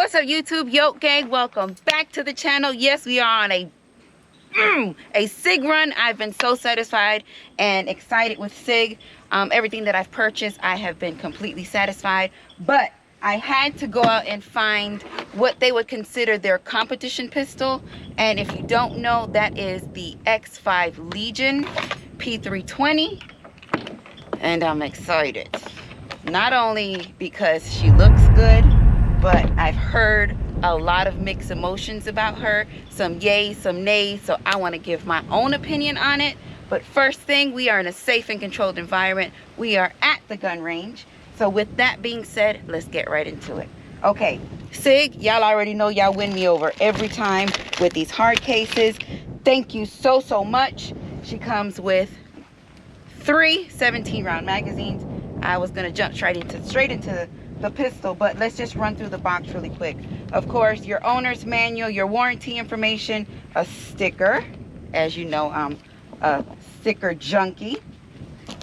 What's up, YouTube? Yoke Gang, welcome back to the channel. Yes, we are on a SIG run. I've been so satisfied and excited with SIG. Everything that I've purchased, I have been completely satisfied, but I had to go out and find what they would consider their competition pistol. And if you don't know, that is the X5 Legion P320. And I'm excited. Not only because she looks good, but I've heard a lot of mixed emotions about her. Some yays, some nays. So I want to give my own opinion on it. But first thing, we are in a safe and controlled environment. We are at the gun range. So with that being said, let's get right into it. Okay, SIG, y'all already know y'all win me over every time with these hard cases. Thank you so much. She comes with 3 17-round magazines. I was gonna jump straight into the pistol, but let's just run through the box really quick. Of course, your owner's manual, your warranty information, a sticker. As you know, I'm a sticker junkie.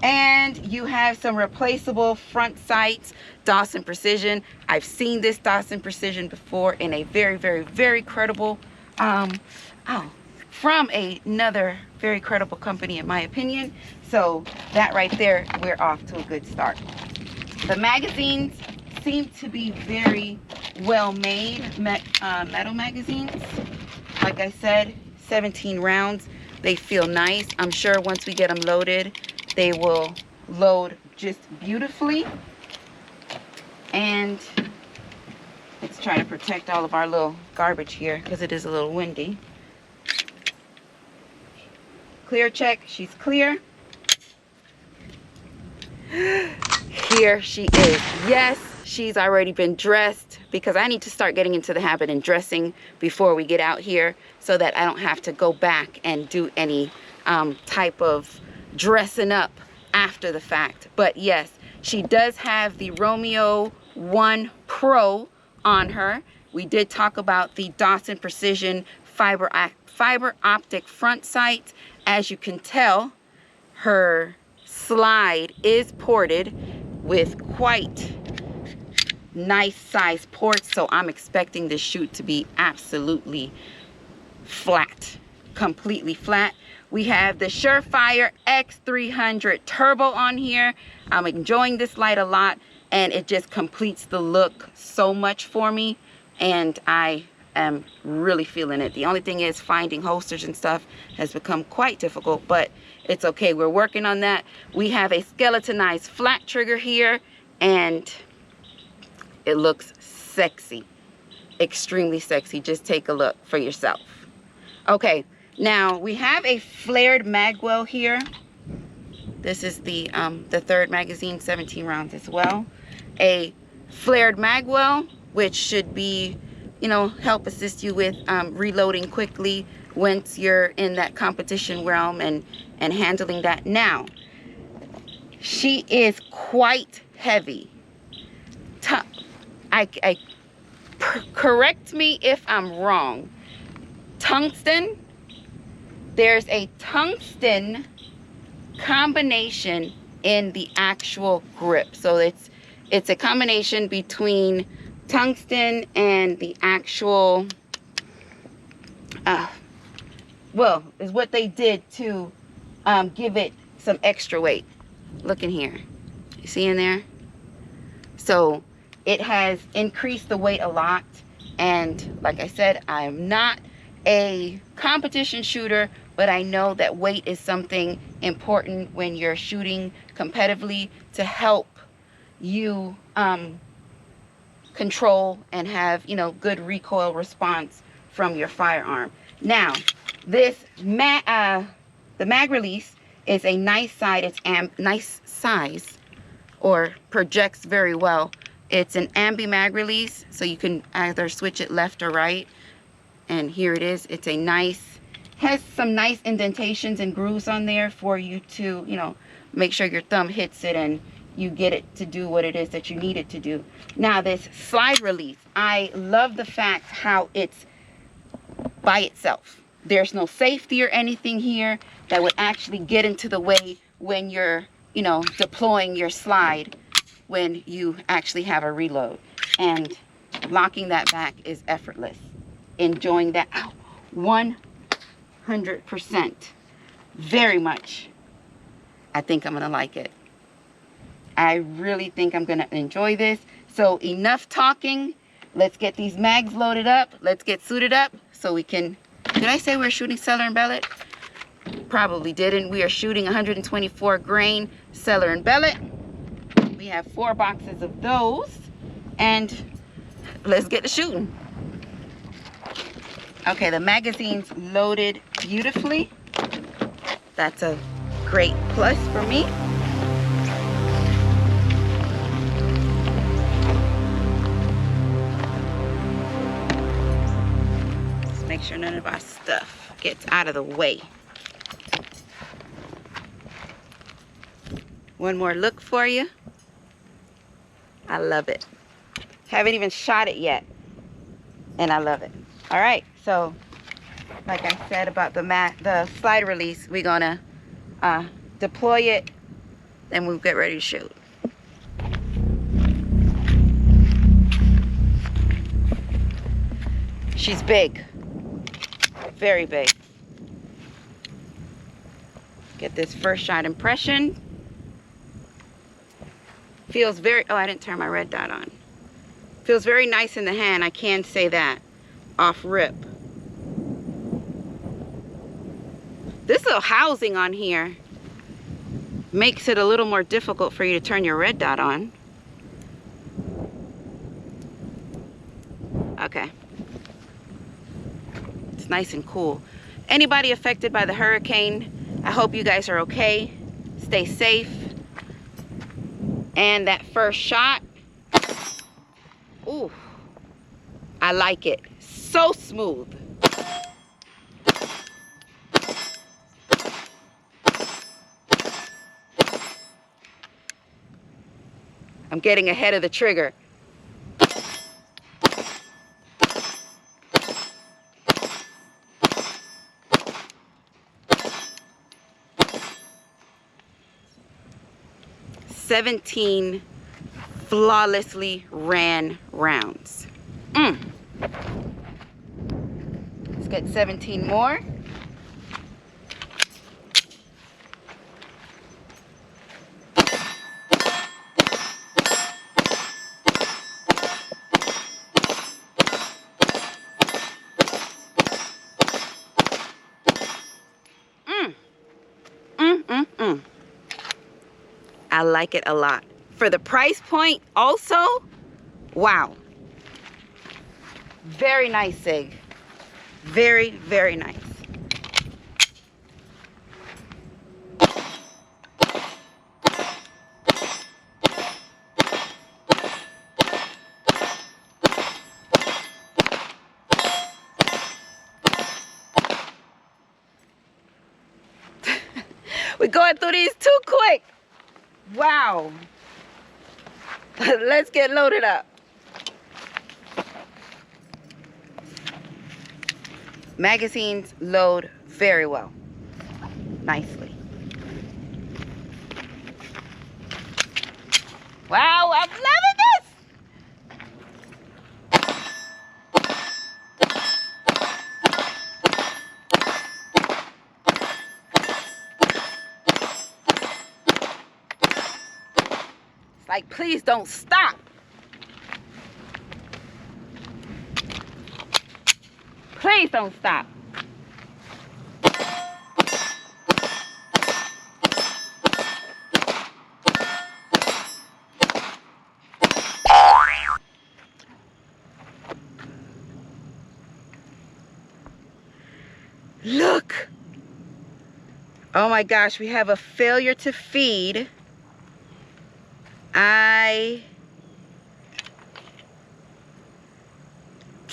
And you have some replaceable front sights, Dawson Precision. I've seen this Dawson Precision before in a very credible, from another very credible company in my opinion. So that right there, we're off to a good start. The magazines seem to be very well made, metal magazines. Like I said, 17 rounds. They feel nice. I'm sure once we get them loaded, they will load just beautifully. And let's try to protect all of our little garbage here because it is a little windy. Clear check, she's clear. Here she is. Yes, she's already been dressed because I need to start getting into the habit and dressing before we get out here so that I don't have to go back and do any type of dressing up after the fact. But yes, she does have the Romeo 1 Pro on her. We did talk about the Dawson Precision fiber optic front sight. As you can tell, her slide is ported with quite nice size ports, so I'm expecting this shoot to be absolutely flat, completely flat. We have the Surefire X300 Turbo on here. I'm enjoying this light a lot, and it just completes the look so much for me, and I am really feeling it. The only thing is finding holsters and stuff has become quite difficult, but it's okay. We're working on that. We have a skeletonized flat trigger here, and it looks sexy, extremely sexy. Just take a look for yourself. Okay, now we have a flared magwell here. This is the third magazine, 17 rounds as well. A flared magwell, which should be, you know, help assist you with reloading quickly once you're in that competition realm and handling that. Now, she is quite heavy. Correct me if I'm wrong. Tungsten, there's a tungsten combination in the actual grip. So it's a combination between tungsten and the actual well, is what they did to give it some extra weight. Look in here, you see in there? So it has increased the weight a lot, and like I said, I am not a competition shooter, but I know that weight is something important when you're shooting competitively to help you control and have, you know, good recoil response from your firearm. Now, this the mag release is a nice side. It's nice size, or projects very well. It's an ambi mag release, so you can either switch it left or right. And here it is. It's a nice, has some nice indentations and grooves on there for you to, you know, make sure your thumb hits it and you get it to do what it is that you need it to do. Now, this slide release, I love the fact how it's by itself. There's no safety or anything here that would actually get into the way when you're, you know, deploying your slide when you actually have a reload. And locking that back is effortless. Enjoying that. Ow, 100%. Very much. I think I'm going to like it. I really think I'm going to enjoy this. So enough talking. Let's get these mags loaded up. Let's get suited up so we can... Did I say we're shooting Cellar and Bellet? Probably didn't. We are shooting 124 grain Cellar and Bellet. We have 4 boxes of those. And let's get to shooting. Okay, the magazine's loaded beautifully. That's a great plus for me. Let's make sure none of our stuff gets out of the way. One more look for you. I love it. Haven't even shot it yet, and I love it. All right, so like I said about the slide release, we're gonna deploy it, then we'll get ready to shoot. She's big, very big. Get this first shot impression. Feels very, oh, I didn't turn my red dot on. Feels very nice in the hand, I can say that, off rip. This little housing on here makes it a little more difficult for you to turn your red dot on. Okay. It's nice and cool. Anybody affected by the hurricane, I hope you guys are okay. Stay safe. And that first shot, ooh, I like it. So smooth. I'm getting ahead of the trigger. "17 flawlessly ran rounds." Let's get 17 more. I like it a lot. For the price point also, wow. Very nice SIG. Very, very nice. We're going through these too quick. Wow. Let's get loaded up. Magazines load very well. Nicely. Wow, I'm loving this. Like, please don't stop. Please don't stop. Look. Oh my gosh, we have a failure to feed. I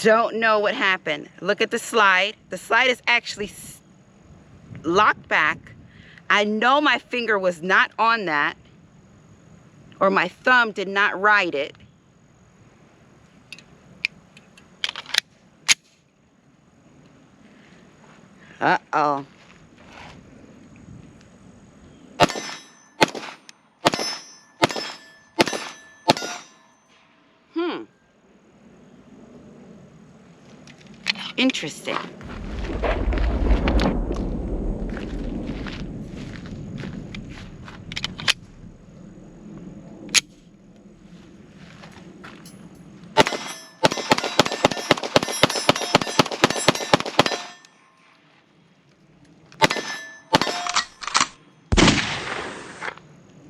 don't know what happened. Look at the slide. The slide is actually locked back. I know my finger was not on that, or my thumb did not ride it. Uh-oh. Interesting.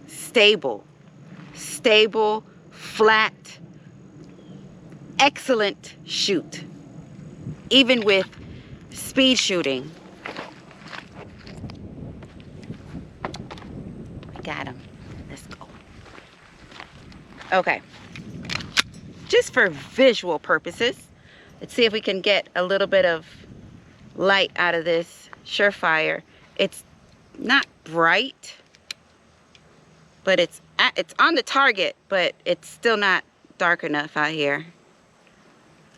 Stable, stable, flat, excellent shoot, even with speed shooting. I got him. Let's go. Okay, just for visual purposes, let's see if we can get a little bit of light out of this Surefire. It's not bright, but it's on the target, but it's still not dark enough out here.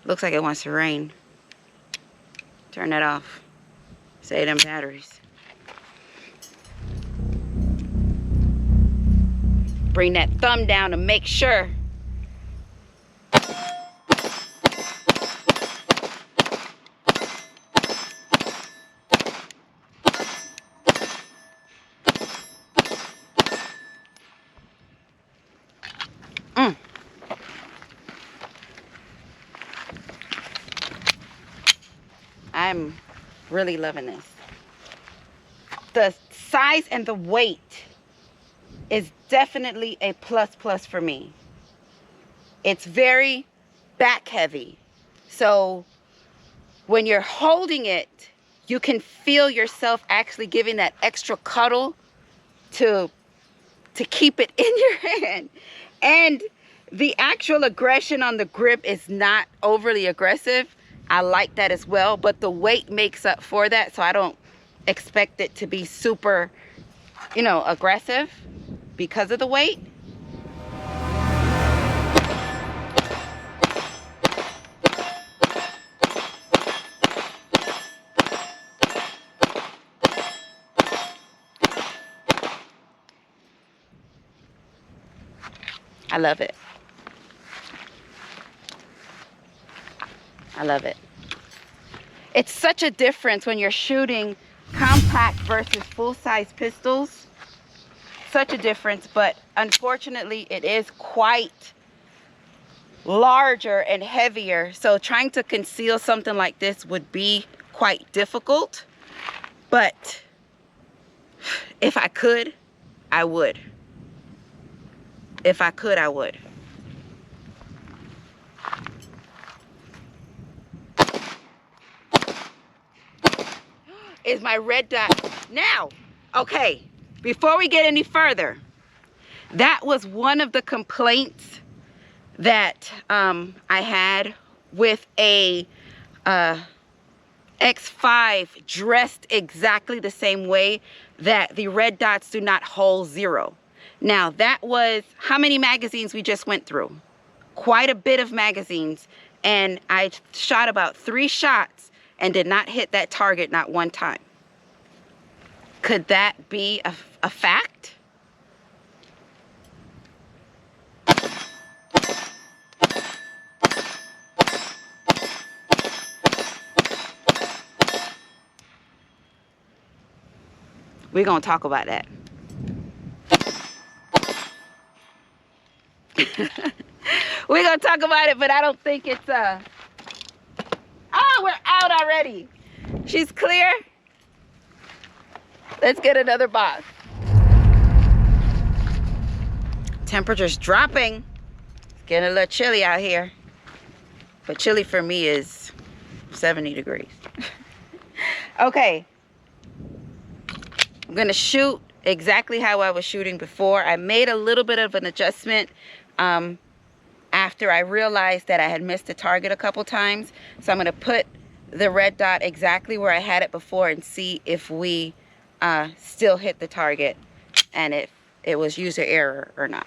Looks like it wants to rain. Turn that off. Save them batteries. Bring that thumb down to make sure. I'm really loving this. The size and the weight is definitely a plus for me. It's very back heavy. So when you're holding it, you can feel yourself actually giving that extra cuddle to keep it in your hand. And the actual aggression on the grip is not overly aggressive. I like that as well, but the weight makes up for that, so I don't expect it to be super, you know, aggressive because of the weight. I love it. I love it. It's such a difference when you're shooting compact versus full-size pistols. Such a difference, but unfortunately it is quite larger and heavier. So trying to conceal something like this would be quite difficult. But if I could, I would. If I could, I would. Is my red dot now? Okay, before we get any further, that was one of the complaints that I had with a X5 dressed exactly the same way, that the red dots do not hold 0. Now that was how many magazines we just went through? Quite a bit of magazines, and I shot about 3 shots and did not hit that target not one time. Could that be a fact? We're gonna talk about that. We're gonna talk about it, but I don't think it's oh, we're out already. She's clear. Let's get another box. Temperature's dropping. It's getting a little chilly out here. But chilly for me is 70 degrees. Okay. I'm gonna shoot exactly how I was shooting before. I made a little bit of an adjustment after I realized that I had missed the target a couple times. So I'm gonna put the red dot exactly where I had it before and see if we still hit the target and if it was user error or not.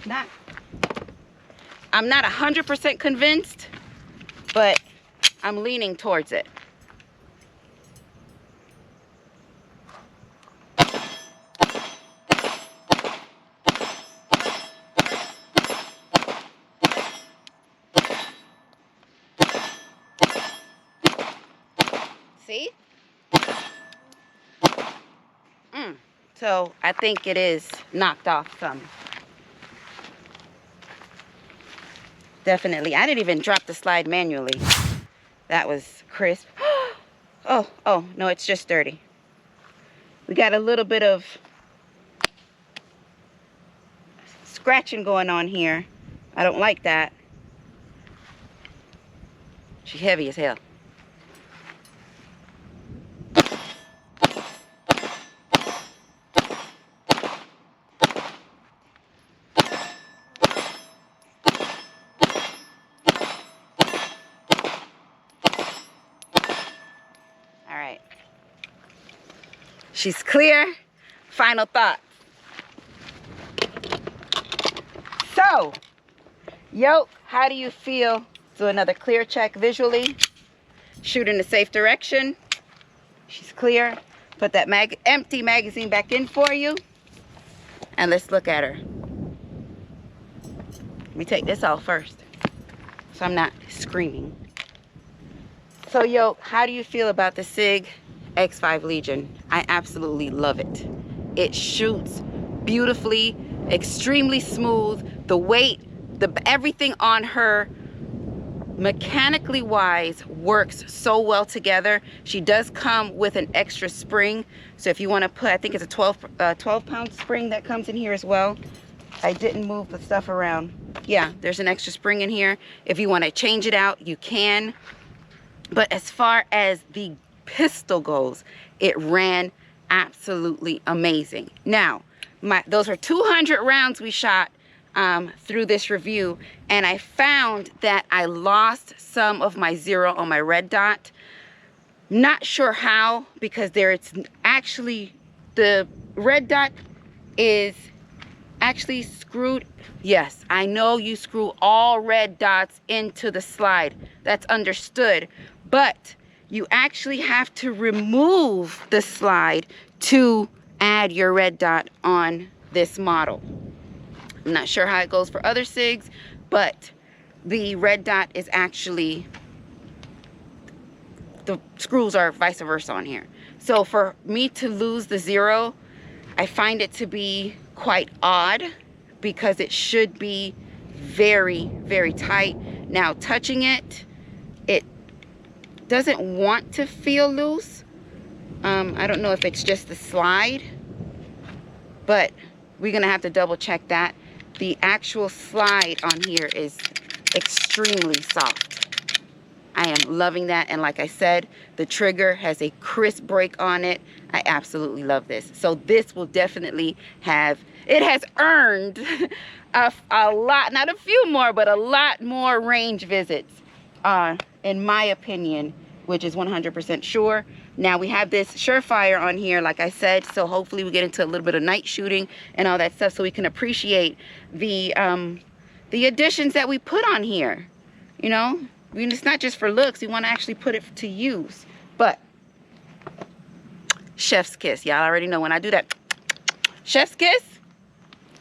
I'm not 100% convinced, but I'm leaning towards it. See? So I think it is knocked off some. Definitely. I didn't even drop the slide manually. That was crisp. Oh, no, it's just dirty. We got a little bit of scratching going on here. I don't like that. She's heavy as hell. All right. She's clear. Final thoughts. So, Yoke, how do you feel? Do another clear check visually. Shoot in a safe direction. She's clear. Put that empty magazine back in for you. And let's look at her. Let me take this off first, so I'm not screaming. So, Yoke, how do you feel about the SIG X5 Legion? I absolutely love it. It shoots beautifully, extremely smooth. The weight, everything on her, mechanically wise, works so well together. She does come with an extra spring, so if you want to put, I think it's a 12-pound spring that comes in here as well. I didn't move the stuff around. Yeah, there's an extra spring in here. If you want to change it out, you can. But as far as the pistol goes, it ran absolutely amazing. Now, those are 200 rounds we shot through this review, and I found that I lost some of my zero on my red dot. Not sure how, because it's actually, the red dot is actually screwed. Yes, I know you screw all red dots into the slide. That's understood. But you actually have to remove the slide to add your red dot on this model. I'm not sure how it goes for other SIGs, but the red dot is actually, the screws are vice versa on here. So for me to lose the zero, I find it to be quite odd, because it should be very, very tight. Now, touching it, it doesn't want to feel loose. I don't know if it's just the slide, but we're gonna have to double check that. The actual slide on here is extremely soft. I am loving that, and like I said, the trigger has a crisp break on it. I absolutely love this. So this will definitely have, it has earned a lot, not a few more, but a lot more range visits, in my opinion, which is 100% sure. Now we have this Surefire on here, like I said, so hopefully we get into a little bit of night shooting and all that stuff, so we can appreciate the additions that we put on here. You know, I mean, it's not just for looks. We want to actually put it to use. But chef's kiss, y'all already know when I do that chef's kiss,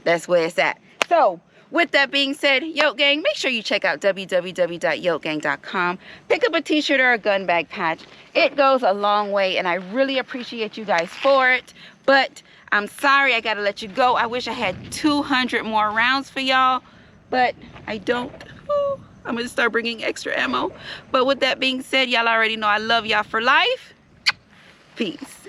that's where it's at. So with that being said, Yoke Gang, make sure you check out www.yokegang.com. Pick up a t-shirt or a gun bag patch. It goes a long way, and I really appreciate you guys for it. But I'm sorry I got to let you go. I wish I had 200 more rounds for y'all, but I don't. Ooh, I'm going to start bringing extra ammo. But with that being said, y'all already know I love y'all for life. Peace.